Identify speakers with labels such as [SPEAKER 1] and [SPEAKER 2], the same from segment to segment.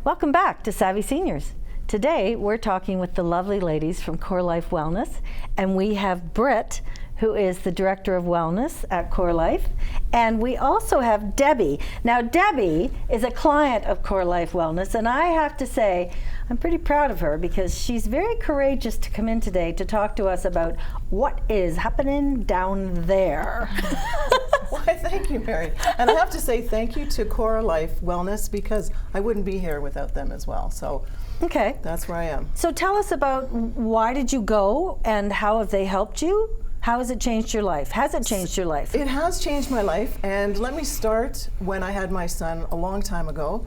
[SPEAKER 1] Welcome back to Savvy Seniors. Today we're talking with the lovely ladies from Core Life Wellness, and we have Britt, who is the Director of Wellness at Core Life, and we also have Debbie. Now Debbie is a client of Core Life Wellness, and I have to say I'm pretty proud of her because she's very courageous to come in today to talk to us about what is happening down there.
[SPEAKER 2] Why, thank you, Mary. And I have to say thank you to Core Life Wellness because I wouldn't be here without them as well. So
[SPEAKER 1] okay,
[SPEAKER 2] that's where I am.
[SPEAKER 1] So tell us about why did you go and how have they helped you? How has it changed your life? Has it changed your life?
[SPEAKER 2] It has changed my life, and let me start when I had my son a long time ago,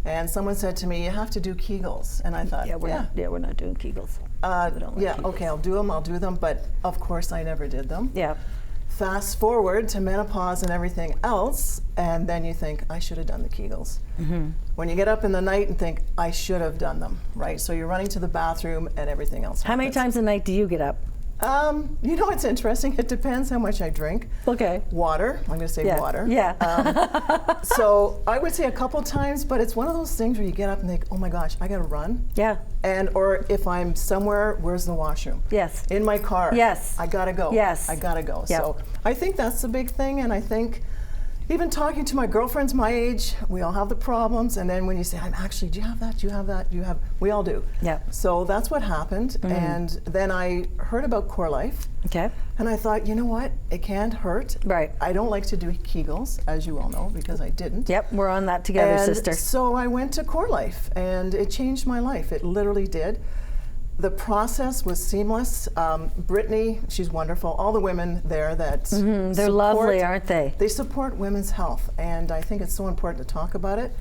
[SPEAKER 2] and someone said to me, "You have to do Kegels," and I thought,
[SPEAKER 1] we're not doing Kegels.
[SPEAKER 2] Kegels. Okay, I'll do them, but of course I never did them.
[SPEAKER 1] Yeah.
[SPEAKER 2] Fast forward to menopause and everything else, and then you think, I should have done the Kegels. Mm-hmm. When you get up in the night and think, I should have done them, right? So you're running to the bathroom and everything else
[SPEAKER 1] How many times a night do you get up?
[SPEAKER 2] You know, it's interesting. It depends how much I drink.
[SPEAKER 1] Okay.
[SPEAKER 2] Water. I'm going to say water.
[SPEAKER 1] Yeah.
[SPEAKER 2] So I would say a couple times, but it's one of those things where you get up and think, oh my gosh, I got to run.
[SPEAKER 1] Yeah.
[SPEAKER 2] Or if I'm somewhere, where's the washroom?
[SPEAKER 1] Yes.
[SPEAKER 2] In my car.
[SPEAKER 1] Yes.
[SPEAKER 2] I got to go.
[SPEAKER 1] Yes.
[SPEAKER 2] I got to go.
[SPEAKER 1] Yep.
[SPEAKER 2] So I think that's the big thing, and I think even talking to my girlfriends my age, we all have the problems, and then when you say, do you have that, do you have that, we all do.
[SPEAKER 1] Yeah.
[SPEAKER 2] So that's what happened, and then I heard about Core Life.
[SPEAKER 1] Okay.
[SPEAKER 2] And I thought, you know what, it can't hurt.
[SPEAKER 1] Right.
[SPEAKER 2] I don't like to do Kegels, as you all know, because I didn't.
[SPEAKER 1] Yep, we're on that together,
[SPEAKER 2] and
[SPEAKER 1] sister.
[SPEAKER 2] So I went to Core Life, and it changed my life. It literally did. The process was seamless. Brittany, she's wonderful. All the women there that
[SPEAKER 1] they're lovely, aren't they?
[SPEAKER 2] They support women's health, and I think it's so important to talk about it.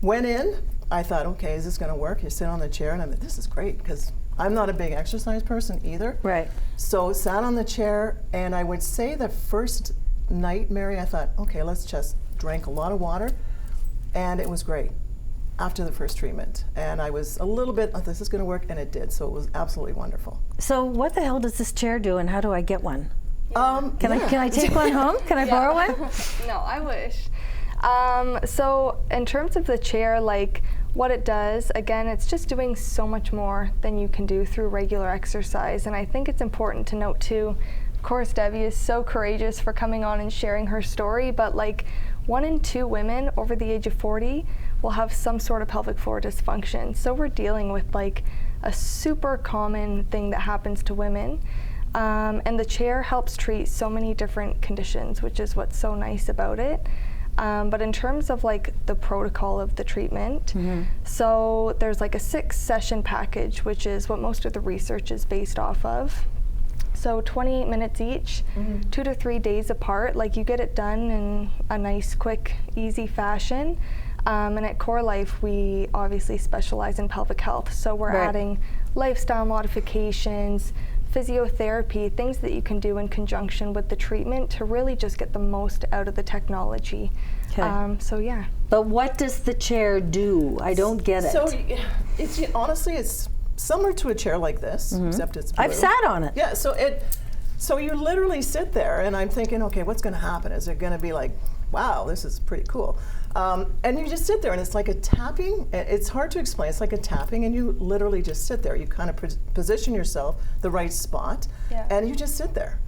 [SPEAKER 2] Went in, I thought, okay, is this going to work? You sit on the chair, and I thought, this is great, because I'm not a big exercise person either.
[SPEAKER 1] Right.
[SPEAKER 2] So sat on the chair, and I would say the first night, Mary, I thought, okay, let's just drink a lot of water, and it was great after the first treatment. And I was a little bit, this is going to work, and it did. So it was absolutely wonderful.
[SPEAKER 1] So what the hell does this chair do, and how do I get one? Can
[SPEAKER 2] Yeah.
[SPEAKER 1] I take one home? Can I borrow one?
[SPEAKER 3] No, I wish. So in terms of the chair, like what it does, again, it's just doing so much more than you can do through regular exercise. And I think it's important to note too, of course, Debbie is so courageous for coming on and sharing her story, but like 1 in 2 women over the age of 40 will have some sort of pelvic floor dysfunction. So we're dealing with like a super common thing that happens to women. And the chair helps treat so many different conditions, which is what's so nice about it. But in terms of like the protocol of the treatment, so there's like a 6-session package, which is what most of the research is based off of. So 28 minutes each, 2 to 3 days apart, like you get it done in a nice, quick, easy fashion. And at Core Life, we obviously specialize in pelvic health. So we're adding lifestyle modifications, physiotherapy, things that you can do in conjunction with the treatment to really just get the most out of the technology.
[SPEAKER 1] Okay.
[SPEAKER 3] So yeah.
[SPEAKER 1] But what does the chair do? I don't get it.
[SPEAKER 2] So it's honestly, it's similar to a chair like this, except it's blue.
[SPEAKER 1] I've sat on it.
[SPEAKER 2] Yeah, so you literally sit there, and I'm thinking, okay, what's going to happen? Is it going to be like, wow, this is pretty cool? And you just sit there, and it's like a tapping. It's hard to explain. It's like a tapping, and you literally just sit there. You kind of position yourself the right spot, and you just sit there.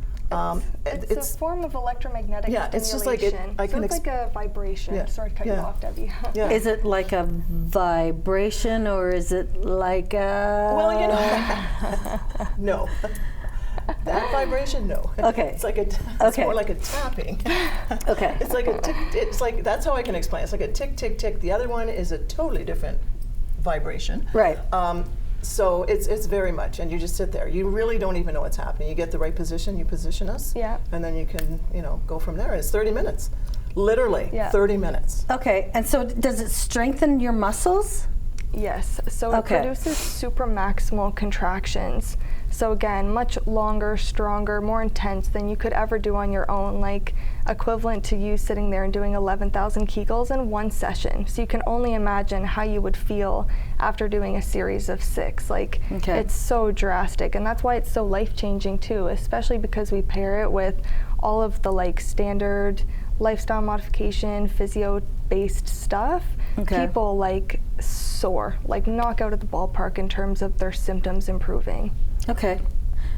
[SPEAKER 3] It's a form of electromagnetic stimulation.
[SPEAKER 2] It's just like it.
[SPEAKER 3] So it's like a vibration.
[SPEAKER 2] Yeah.
[SPEAKER 3] Sorry to cut you off, Debbie.
[SPEAKER 2] Yeah.
[SPEAKER 1] Is it like a vibration, or is it like a...
[SPEAKER 2] Well, you know, no. That vibration, no.
[SPEAKER 1] Okay.
[SPEAKER 2] It's like it's more like a tapping.
[SPEAKER 1] Okay.
[SPEAKER 2] It's like a tick. It's like, that's how I can explain it. It's like a tick, tick, tick. The other one is a totally different vibration.
[SPEAKER 1] Right.
[SPEAKER 2] So it's very much, and you just sit there. You really don't even know what's happening. You get the right position, you position us, and then you can, go from there. It's 30 minutes, literally 30 minutes.
[SPEAKER 1] Okay, and so does it strengthen your muscles?
[SPEAKER 3] Yes, so it produces supramaximal contractions. So again, much longer, stronger, more intense than you could ever do on your own, like equivalent to you sitting there and doing 11,000 Kegels in one session. So you can only imagine how you would feel after doing a series of 6. Like, it's so drastic, and that's why it's so life-changing too, especially because we pair it with all of the like standard lifestyle modification, physio-based stuff,
[SPEAKER 1] Okay.
[SPEAKER 3] people like soar, like knock out of the ballpark in terms of their symptoms improving.
[SPEAKER 1] Okay.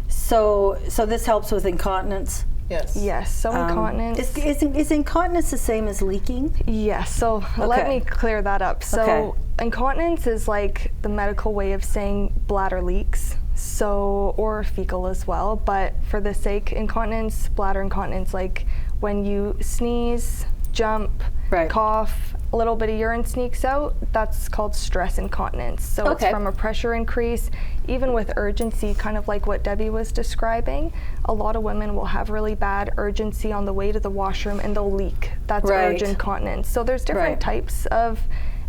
[SPEAKER 1] So this helps with incontinence.
[SPEAKER 2] Yes.
[SPEAKER 3] Yes, so incontinence.
[SPEAKER 1] Is incontinence the same as leaking?
[SPEAKER 3] Yes, so let
[SPEAKER 1] Okay.
[SPEAKER 3] me clear that up. So
[SPEAKER 1] Okay.
[SPEAKER 3] incontinence is like the medical way of saying bladder leaks, so or fecal as well. But for the sake, incontinence, bladder incontinence, like when you sneeze, jump,
[SPEAKER 1] Right.
[SPEAKER 3] cough, a little bit of urine sneaks out, that's called stress incontinence. So
[SPEAKER 1] Okay.
[SPEAKER 3] it's from a pressure increase, even with urgency, kind of like what Debbie was describing. A lot of women will have really bad urgency on the way to the washroom and they'll leak. That's
[SPEAKER 1] Right.
[SPEAKER 3] urgent incontinence. So there's different
[SPEAKER 1] Right.
[SPEAKER 3] types of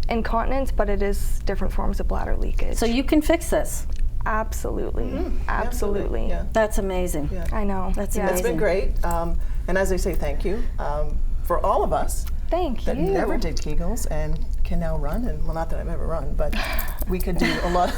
[SPEAKER 3] incontinence, but it is different forms of bladder leakage.
[SPEAKER 1] So you can fix this.
[SPEAKER 3] Absolutely. Absolutely.
[SPEAKER 2] Yeah.
[SPEAKER 1] That's amazing.
[SPEAKER 2] Yeah.
[SPEAKER 3] I know.
[SPEAKER 1] That's
[SPEAKER 3] yeah.
[SPEAKER 2] It's been great. And as I say, thank you for all of us
[SPEAKER 3] Thank
[SPEAKER 2] that
[SPEAKER 3] you.
[SPEAKER 2] never did Kegels and can now run. And well, not that I've ever run, but we can do a lot.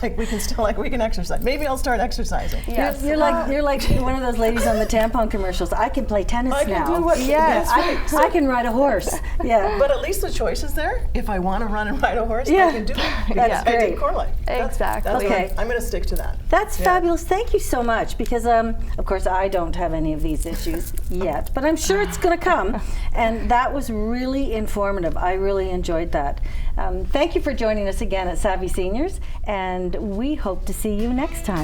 [SPEAKER 2] We can exercise. Maybe I'll start exercising.
[SPEAKER 3] Yes.
[SPEAKER 1] You're like one of those ladies on the tampon commercials. I can play tennis
[SPEAKER 2] I can
[SPEAKER 1] now.
[SPEAKER 2] do what.
[SPEAKER 3] Yes.
[SPEAKER 1] I can ride a horse. Yeah.
[SPEAKER 2] But at least the choice is there. If I want to run and ride a horse,
[SPEAKER 1] Yeah.
[SPEAKER 2] I can do it.
[SPEAKER 1] That's
[SPEAKER 2] I
[SPEAKER 1] great.
[SPEAKER 2] did Core Life.
[SPEAKER 3] Exactly.
[SPEAKER 1] Okay.
[SPEAKER 2] I'm going to stick to that.
[SPEAKER 1] That's
[SPEAKER 2] Yeah.
[SPEAKER 1] fabulous. Thank you so much. Because, of course, I don't have any of these issues yet, but I'm sure it's going to come. And that was really informative. I really enjoyed that. Thank you for joining us again at Savvy Seniors, and we hope to see you next time.